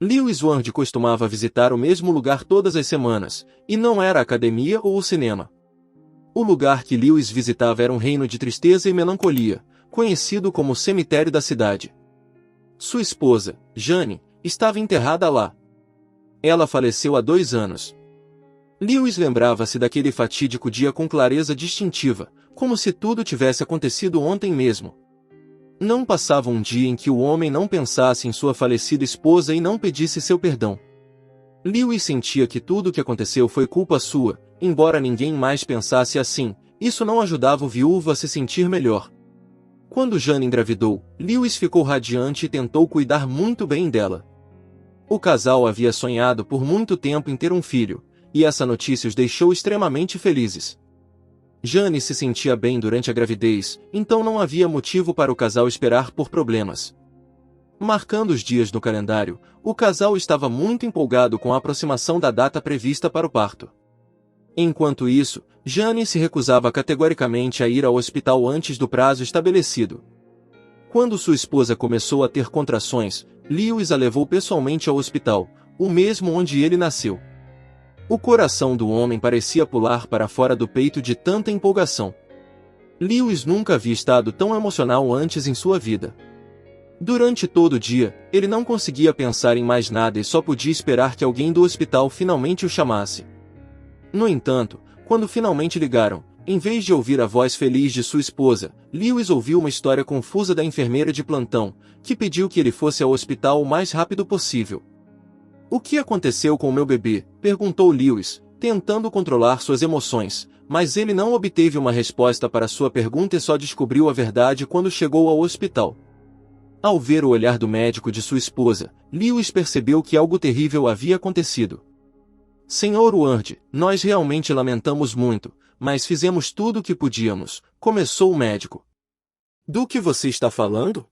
Lewis Ward costumava visitar o mesmo lugar todas as semanas, e não era a academia ou o cinema. O lugar que Lewis visitava era um reino de tristeza e melancolia, conhecido como o cemitério da cidade. Sua esposa, Jane, estava enterrada lá. Ela faleceu há 2 anos. Lewis lembrava-se daquele fatídico dia com clareza distintiva, como se tudo tivesse acontecido ontem mesmo. Não passava um dia em que o homem não pensasse em sua falecida esposa e não pedisse seu perdão. Lewis sentia que tudo o que aconteceu foi culpa sua, embora ninguém mais pensasse assim, isso não ajudava o viúvo a se sentir melhor. Quando Jane engravidou, Lewis ficou radiante e tentou cuidar muito bem dela. O casal havia sonhado por muito tempo em ter um filho, e essa notícia os deixou extremamente felizes. Jane se sentia bem durante a gravidez, então não havia motivo para o casal esperar por problemas. Marcando os dias no calendário, o casal estava muito empolgado com a aproximação da data prevista para o parto. Enquanto isso, Jane se recusava categoricamente a ir ao hospital antes do prazo estabelecido. Quando sua esposa começou a ter contrações, Lewis a levou pessoalmente ao hospital, o mesmo onde ele nasceu. O coração do homem parecia pular para fora do peito de tanta empolgação. Lewis nunca havia estado tão emocional antes em sua vida. Durante todo o dia, ele não conseguia pensar em mais nada e só podia esperar que alguém do hospital finalmente o chamasse. No entanto, quando finalmente ligaram, em vez de ouvir a voz feliz de sua esposa, Lewis ouviu uma história confusa da enfermeira de plantão, que pediu que ele fosse ao hospital o mais rápido possível. "O que aconteceu com meu bebê?", perguntou Lewis, tentando controlar suas emoções, mas ele não obteve uma resposta para sua pergunta e só descobriu a verdade quando chegou ao hospital. Ao ver o olhar do médico de sua esposa, Lewis percebeu que algo terrível havia acontecido. "Senhor Ward, nós realmente lamentamos muito, mas fizemos tudo o que podíamos", começou o médico. "Do que você está falando?"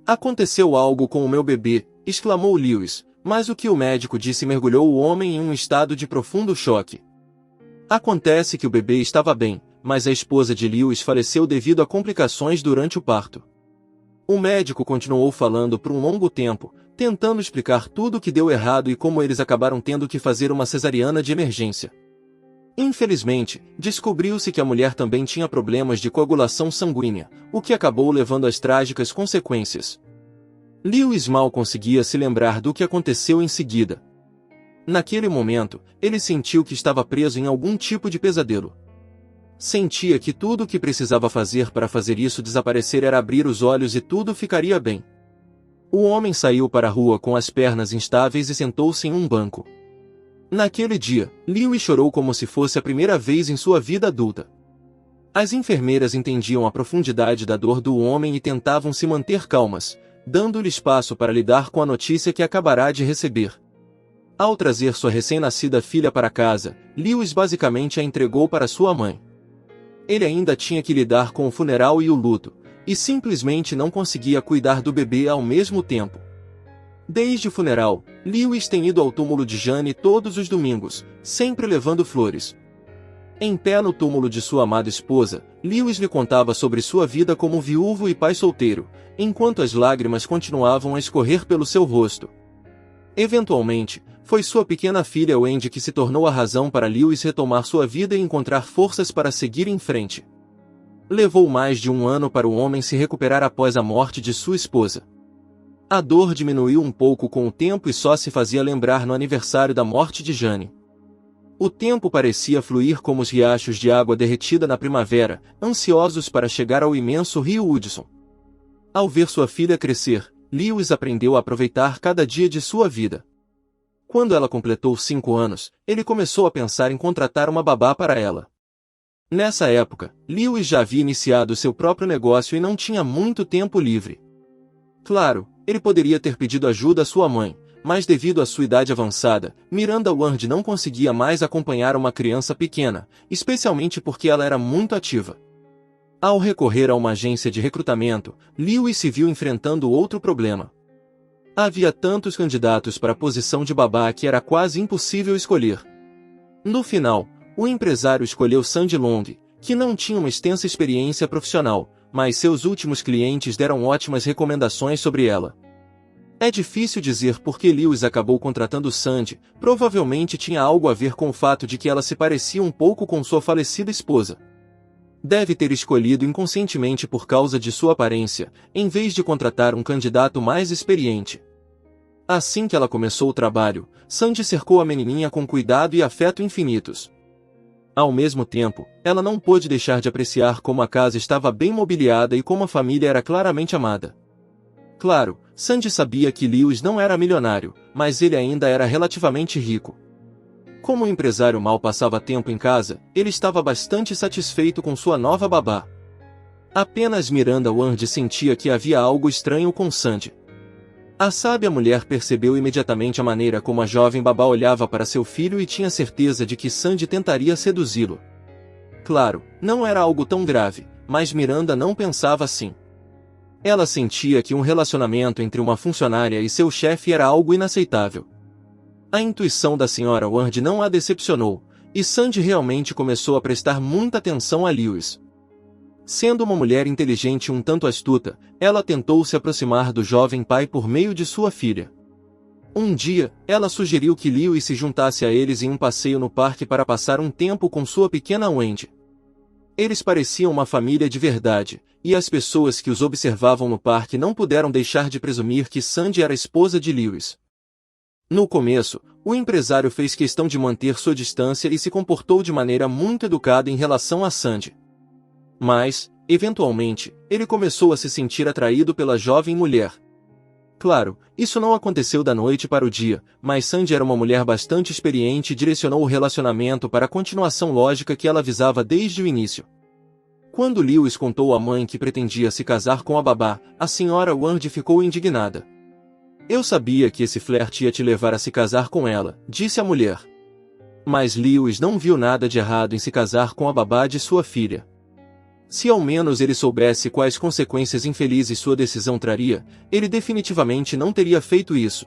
"Aconteceu algo com o meu bebê", exclamou Lewis, mas o que o médico disse mergulhou o homem em um estado de profundo choque. Acontece que o bebê estava bem, mas a esposa de Lewis faleceu devido a complicações durante o parto. O médico continuou falando por um longo tempo, tentando explicar tudo o que deu errado e como eles acabaram tendo que fazer uma cesariana de emergência. Infelizmente, descobriu-se que a mulher também tinha problemas de coagulação sanguínea, o que acabou levando às trágicas consequências. Lewis mal conseguia se lembrar do que aconteceu em seguida. Naquele momento, ele sentiu que estava preso em algum tipo de pesadelo. Sentia que tudo o que precisava fazer para fazer isso desaparecer era abrir os olhos e tudo ficaria bem. O homem saiu para a rua com as pernas instáveis e sentou-se em um banco. Naquele dia, Lewis chorou como se fosse a primeira vez em sua vida adulta. As enfermeiras entendiam a profundidade da dor do homem e tentavam se manter calmas, dando-lhe espaço para lidar com a notícia que acabará de receber. Ao trazer sua recém-nascida filha para casa, Lewis basicamente a entregou para sua mãe. Ele ainda tinha que lidar com o funeral e o luto, e simplesmente não conseguia cuidar do bebê ao mesmo tempo. Desde o funeral, Lewis tem ido ao túmulo de Jane todos os domingos, sempre levando flores. Em pé no túmulo de sua amada esposa, Lewis lhe contava sobre sua vida como viúvo e pai solteiro, enquanto as lágrimas continuavam a escorrer pelo seu rosto. Eventualmente, foi sua pequena filha Wendy que se tornou a razão para Lewis retomar sua vida e encontrar forças para seguir em frente. Levou mais de 1 ano para o homem se recuperar após a morte de sua esposa. A dor diminuiu um pouco com o tempo e só se fazia lembrar no aniversário da morte de Jane. O tempo parecia fluir como os riachos de água derretida na primavera, ansiosos para chegar ao imenso rio Hudson. Ao ver sua filha crescer, Lewis aprendeu a aproveitar cada dia de sua vida. Quando ela completou 5 anos, ele começou a pensar em contratar uma babá para ela. Nessa época, Lewis já havia iniciado seu próprio negócio e não tinha muito tempo livre. Claro, ele poderia ter pedido ajuda à sua mãe, mas devido à sua idade avançada, Miranda Ward não conseguia mais acompanhar uma criança pequena, especialmente porque ela era muito ativa. Ao recorrer a uma agência de recrutamento, Lewis se viu enfrentando outro problema. Havia tantos candidatos para a posição de babá que era quase impossível escolher. No final, o empresário escolheu Sandy Long, que não tinha uma extensa experiência profissional, mas seus últimos clientes deram ótimas recomendações sobre ela. É difícil dizer por que Lewis acabou contratando Sandy, provavelmente tinha algo a ver com o fato de que ela se parecia um pouco com sua falecida esposa. Deve ter escolhido inconscientemente por causa de sua aparência, em vez de contratar um candidato mais experiente. Assim que ela começou o trabalho, Sandy cercou a menininha com cuidado e afeto infinitos. Ao mesmo tempo, ela não pôde deixar de apreciar como a casa estava bem mobiliada e como a família era claramente amada. Claro, Sandy sabia que Lewis não era milionário, mas ele ainda era relativamente rico. Como o empresário mal passava tempo em casa, ele estava bastante satisfeito com sua nova babá. Apenas Miranda Ward sentia que havia algo estranho com Sandy. A sábia mulher percebeu imediatamente a maneira como a jovem babá olhava para seu filho e tinha certeza de que Sandy tentaria seduzi-lo. Claro, não era algo tão grave, mas Miranda não pensava assim. Ela sentia que um relacionamento entre uma funcionária e seu chefe era algo inaceitável. A intuição da senhora Ward não a decepcionou, e Sandy realmente começou a prestar muita atenção a Lewis. Sendo uma mulher inteligente e um tanto astuta, ela tentou se aproximar do jovem pai por meio de sua filha. Um dia, ela sugeriu que Lewis se juntasse a eles em um passeio no parque para passar um tempo com sua pequena Wendy. Eles pareciam uma família de verdade, e as pessoas que os observavam no parque não puderam deixar de presumir que Sandy era a esposa de Lewis. No começo, o empresário fez questão de manter sua distância e se comportou de maneira muito educada em relação a Sandy. Mas, eventualmente, ele começou a se sentir atraído pela jovem mulher. Claro, isso não aconteceu da noite para o dia, mas Sandy era uma mulher bastante experiente e direcionou o relacionamento para a continuação lógica que ela visava desde o início. Quando Lewis contou à mãe que pretendia se casar com a babá, a senhora Ward ficou indignada. "Eu sabia que esse flerte ia te levar a se casar com ela", disse a mulher. Mas Lewis não viu nada de errado em se casar com a babá de sua filha. Se ao menos ele soubesse quais consequências infelizes sua decisão traria, ele definitivamente não teria feito isso.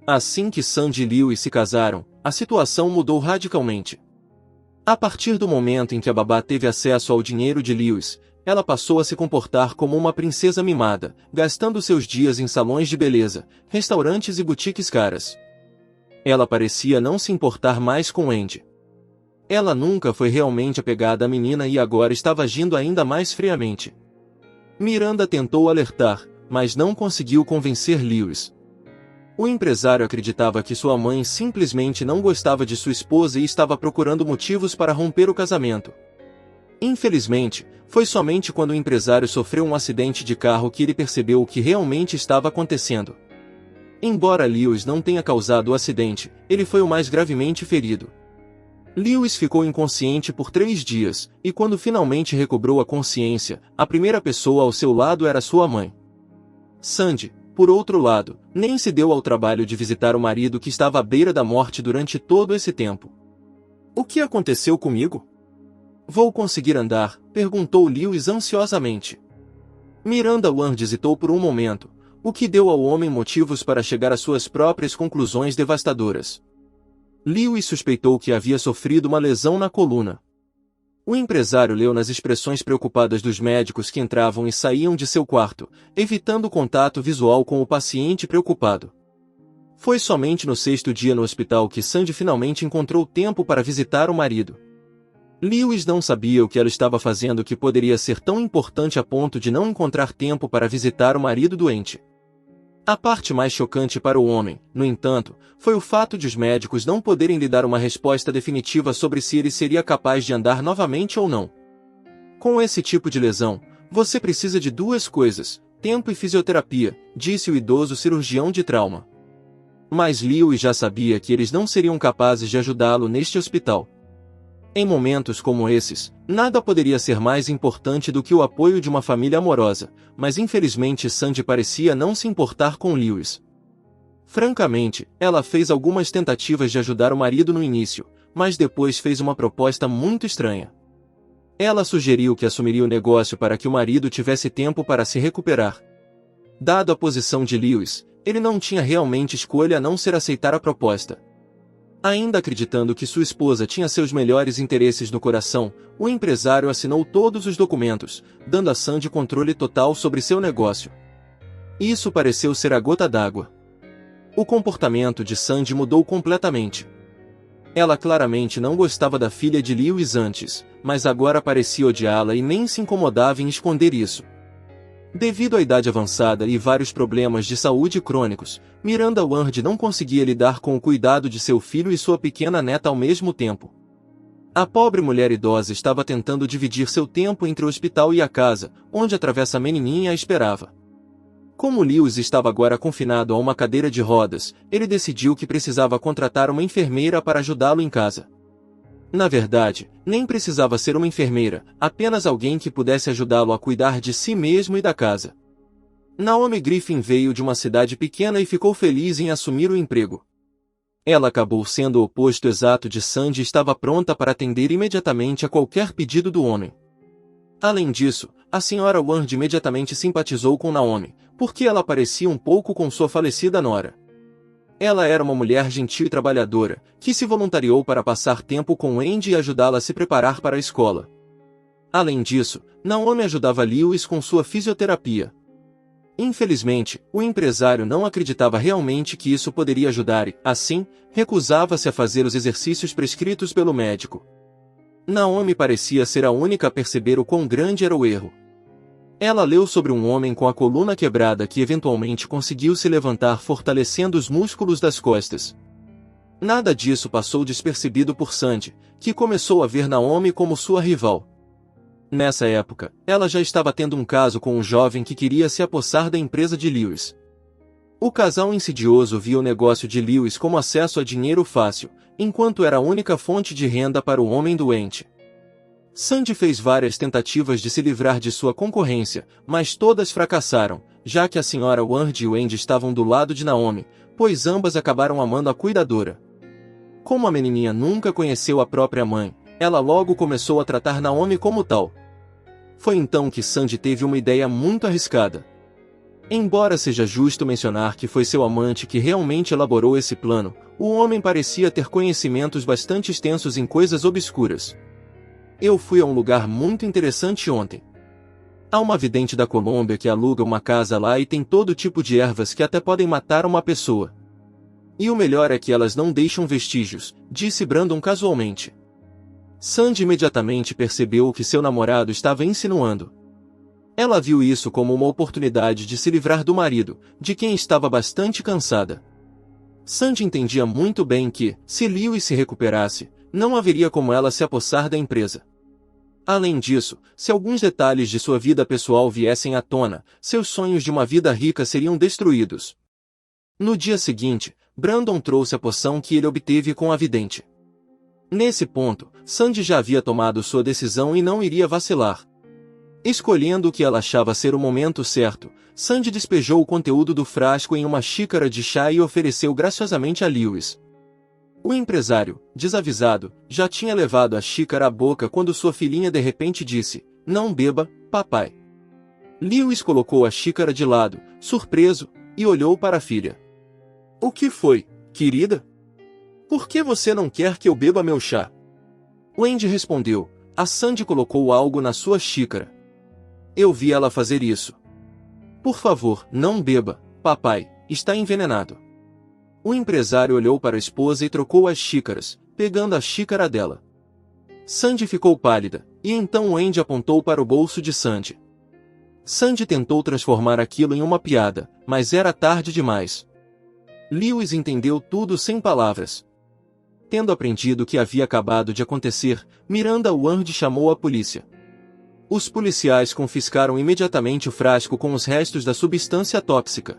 Assim que Sandy e Lewis se casaram, a situação mudou radicalmente. A partir do momento em que a babá teve acesso ao dinheiro de Lewis, ela passou a se comportar como uma princesa mimada, gastando seus dias em salões de beleza, restaurantes e boutiques caras. Ela parecia não se importar mais com Andy. Ela nunca foi realmente apegada à menina e agora estava agindo ainda mais friamente. Miranda tentou alertar, mas não conseguiu convencer Lewis. O empresário acreditava que sua mãe simplesmente não gostava de sua esposa e estava procurando motivos para romper o casamento. Infelizmente, foi somente quando o empresário sofreu um acidente de carro que ele percebeu o que realmente estava acontecendo. Embora Lewis não tenha causado o acidente, ele foi o mais gravemente ferido. Lewis ficou inconsciente por 3 dias, e quando finalmente recobrou a consciência, a primeira pessoa ao seu lado era sua mãe. Sandy, por outro lado, nem se deu ao trabalho de visitar o marido que estava à beira da morte durante todo esse tempo. "O que aconteceu comigo? Vou conseguir andar?", perguntou Lewis ansiosamente. Miranda Ward hesitou por um momento, o que deu ao homem motivos para chegar às suas próprias conclusões devastadoras. Lewis suspeitou que havia sofrido uma lesão na coluna. O empresário leu nas expressões preocupadas dos médicos que entravam e saíam de seu quarto, evitando contato visual com o paciente preocupado. Foi somente no 6º dia no hospital que Sandy finalmente encontrou tempo para visitar o marido. Lewis não sabia o que ela estava fazendo que poderia ser tão importante a ponto de não encontrar tempo para visitar o marido doente. A parte mais chocante para o homem, no entanto, foi o fato de os médicos não poderem lhe dar uma resposta definitiva sobre se ele seria capaz de andar novamente ou não. "Com esse tipo de lesão, você precisa de 2 coisas, tempo e fisioterapia", disse o idoso cirurgião de trauma. Mas Lewis já sabia que eles não seriam capazes de ajudá-lo neste hospital. Em momentos como esses, nada poderia ser mais importante do que o apoio de uma família amorosa, mas infelizmente Sandy parecia não se importar com Lewis. Francamente, ela fez algumas tentativas de ajudar o marido no início, mas depois fez uma proposta muito estranha. Ela sugeriu que assumiria o negócio para que o marido tivesse tempo para se recuperar. Dado a posição de Lewis, ele não tinha realmente escolha a não ser aceitar a proposta. Ainda acreditando que sua esposa tinha seus melhores interesses no coração, o empresário assinou todos os documentos, dando a Sandy controle total sobre seu negócio. Isso pareceu ser a gota d'água. O comportamento de Sandy mudou completamente. Ela claramente não gostava da filha de Lewis antes, mas agora parecia odiá-la e nem se incomodava em esconder isso. Devido à idade avançada e vários problemas de saúde crônicos, Miranda Ward não conseguia lidar com o cuidado de seu filho e sua pequena neta ao mesmo tempo. A pobre mulher idosa estava tentando dividir seu tempo entre o hospital e a casa, onde a travessa menininha a esperava. Como Lewis estava agora confinado a uma cadeira de rodas, ele decidiu que precisava contratar uma enfermeira para ajudá-lo em casa. Na verdade, nem precisava ser uma enfermeira, apenas alguém que pudesse ajudá-lo a cuidar de si mesmo e da casa. Naomi Griffin veio de uma cidade pequena e ficou feliz em assumir o emprego. Ela acabou sendo o oposto exato de Sandy e estava pronta para atender imediatamente a qualquer pedido do homem. Além disso, a senhora Ward imediatamente simpatizou com Naomi, porque ela parecia um pouco com sua falecida nora. Ela era uma mulher gentil e trabalhadora, que se voluntariou para passar tempo com Andy e ajudá-la a se preparar para a escola. Além disso, Naomi ajudava Lewis com sua fisioterapia. Infelizmente, o empresário não acreditava realmente que isso poderia ajudar e, assim, recusava-se a fazer os exercícios prescritos pelo médico. Naomi parecia ser a única a perceber o quão grande era o erro. Ela leu sobre um homem com a coluna quebrada que eventualmente conseguiu se levantar fortalecendo os músculos das costas. Nada disso passou despercebido por Sandy, que começou a ver Naomi como sua rival. Nessa época, ela já estava tendo um caso com um jovem que queria se apossar da empresa de Lewis. O casal insidioso via o negócio de Lewis como acesso a dinheiro fácil, enquanto era a única fonte de renda para o homem doente. Sandy fez várias tentativas de se livrar de sua concorrência, mas todas fracassaram, já que a senhora Ward e o Andy estavam do lado de Naomi, pois ambas acabaram amando a cuidadora. Como a menininha nunca conheceu a própria mãe, ela logo começou a tratar Naomi como tal. Foi então que Sandy teve uma ideia muito arriscada. Embora seja justo mencionar que foi seu amante que realmente elaborou esse plano, o homem parecia ter conhecimentos bastante extensos em coisas obscuras. Eu fui a um lugar muito interessante ontem. Há uma vidente da Colômbia que aluga uma casa lá e tem todo tipo de ervas que até podem matar uma pessoa. E o melhor é que elas não deixam vestígios, disse Brandon casualmente. Sandy imediatamente percebeu o que seu namorado estava insinuando. Ela viu isso como uma oportunidade de se livrar do marido, de quem estava bastante cansada. Sandy entendia muito bem que, se Lewis se recuperasse, não haveria como ela se apossar da empresa. Além disso, se alguns detalhes de sua vida pessoal viessem à tona, seus sonhos de uma vida rica seriam destruídos. No dia seguinte, Brandon trouxe a poção que ele obteve com a vidente. Nesse ponto, Sandy já havia tomado sua decisão e não iria vacilar. Escolhendo o que ela achava ser o momento certo, Sandy despejou o conteúdo do frasco em uma xícara de chá e ofereceu graciosamente a Lewis. O empresário, desavisado, já tinha levado a xícara à boca quando sua filhinha de repente disse, "Não beba, papai." Lewis colocou a xícara de lado, surpreso, e olhou para a filha. "O que foi, querida? Por que você não quer que eu beba meu chá?" Wendy respondeu, "A Sandy colocou algo na sua xícara. Eu vi ela fazer isso. Por favor, não beba, papai, está envenenado." O empresário olhou para a esposa e trocou as xícaras, pegando a xícara dela. Sandy ficou pálida, e então Wendy apontou para o bolso de Sandy. Sandy tentou transformar aquilo em uma piada, mas era tarde demais. Lewis entendeu tudo sem palavras. Tendo aprendido o que havia acabado de acontecer, Miranda Ward chamou a polícia. Os policiais confiscaram imediatamente o frasco com os restos da substância tóxica.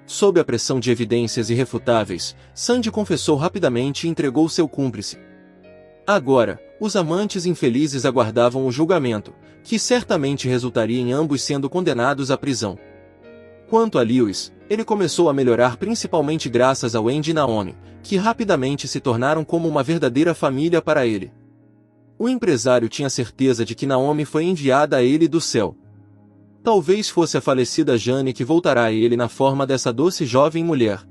Sob a pressão de evidências irrefutáveis, Sandy confessou rapidamente e entregou seu cúmplice. Agora, os amantes infelizes aguardavam o julgamento, que certamente resultaria em ambos sendo condenados à prisão. Quanto a Lewis, ele começou a melhorar principalmente graças a Wendy e Naomi, que rapidamente se tornaram como uma verdadeira família para ele. O empresário tinha certeza de que Naomi foi enviada a ele do céu. Talvez fosse a falecida Jane que voltará a ele na forma dessa doce jovem mulher.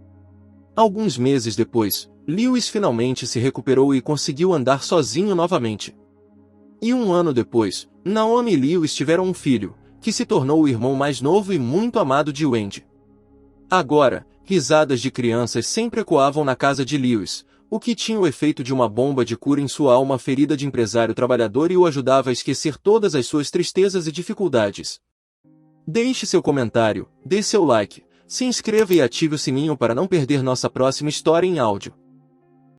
Alguns meses depois, Lewis finalmente se recuperou e conseguiu andar sozinho novamente. E um ano depois, Naomi e Lewis tiveram um filho, que se tornou o irmão mais novo e muito amado de Wendy. Agora, risadas de crianças sempre ecoavam na casa de Lewis, o que tinha o efeito de uma bomba de cura em sua alma ferida de empresário trabalhador e o ajudava a esquecer todas as suas tristezas e dificuldades. Deixe seu comentário, dê seu like, se inscreva e ative o sininho para não perder nossa próxima história em áudio.